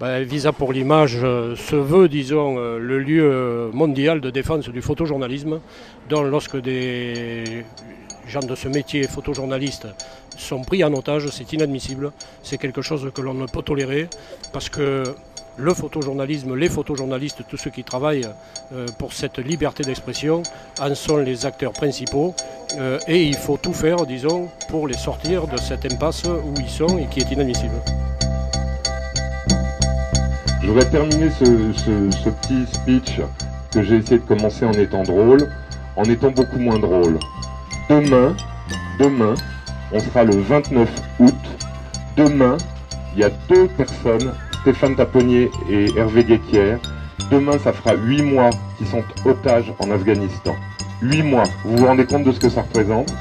Visa pour l'image se veut, disons, le lieu mondial de défense du photojournalisme, dont lorsque des gens de ce métier, photojournalistes, sont pris en otage, c'est inadmissible. C'est quelque chose que l'on ne peut tolérer parce que le photojournalisme, les photojournalistes, tous ceux qui travaillent pour cette liberté d'expression, en sont les acteurs principaux et il faut tout faire, disons, pour les sortir de cette impasse où ils sont et qui est inadmissible. Je voudrais terminer ce petit speech que j'ai essayé de commencer en étant drôle, en étant beaucoup moins drôle. Demain, on sera le 29 août. Demain, il y a 2 personnes, Stéphane Taponnier et Hervé Guéquière. Demain, ça fera 8 mois qu'ils sont otages en Afghanistan. 8 mois. Vous vous rendez compte de ce que ça représente?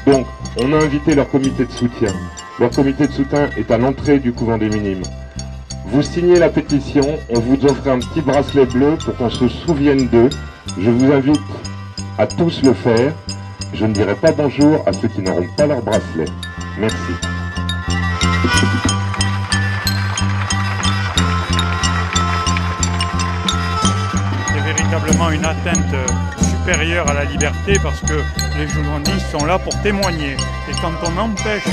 Donc, on a invité leur comité de soutien. Leur comité de soutien est à l'entrée du couvent des Minimes. Vous signez la pétition, on vous offre un petit bracelet bleu pour qu'on se souvienne d'eux. Je vous invite à tous le faire. Je ne dirai pas bonjour à ceux qui n'auront pas leur bracelet. Merci. C'est véritablement une atteinte supérieure à la liberté parce que les journalistes sont là pour témoigner. Et quand on empêche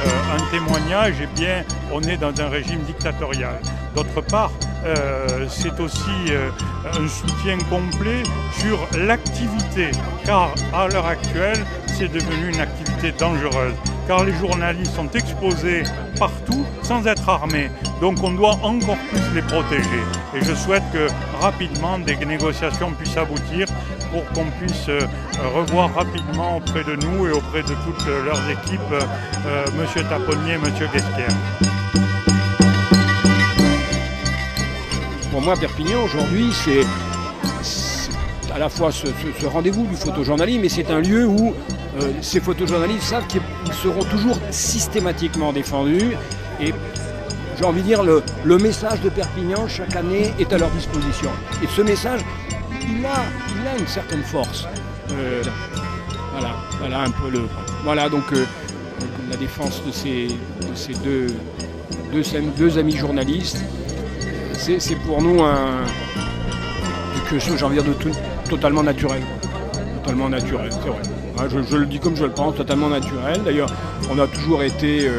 un témoignage, eh bien, on est dans un régime dictatorial. D'autre part, c'est aussi un soutien complet sur l'activité, car à l'heure actuelle, c'est devenu une activité dangereuse, car les journalistes sont exposés partout sans être armés. Donc on doit encore plus les protéger. Et je souhaite que rapidement des négociations puissent aboutir pour qu'on puisse revoir rapidement auprès de nous et auprès de toutes leurs équipes, M. Taponnier et M. Guéquière. Pour moi, Perpignan, aujourd'hui, c'est à la fois ce rendez-vous du photojournalisme, mais c'est un lieu où ces photojournalistes savent qu'ils seront toujours systématiquement défendus. Et j'ai envie de dire, le message de Perpignan, chaque année, est à leur disposition. Et ce message, il a une certaine force. Voilà un peu Voilà, donc la défense de ces deux amis journalistes, c'est pour nous quelque chose, j'ai envie de dire, totalement naturel. Totalement naturel, c'est vrai. Je le dis comme je le pense, totalement naturel. D'ailleurs, on a toujours été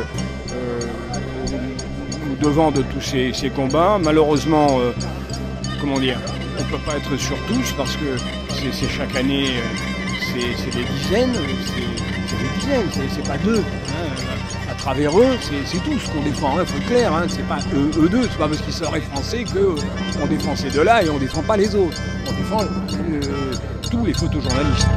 devant de tous ces combats. Malheureusement, comment dire, on ne peut pas être sur tous parce que c'est chaque année, c'est des dizaines, c'est pas 2. À travers eux, c'est tout ce qu'on défend, il faut être clair, c'est pas eux deux, c'est pas parce qu'ils seraient français qu'on défend ces deux-là et on défend pas les autres. On défend tous les photojournalistes.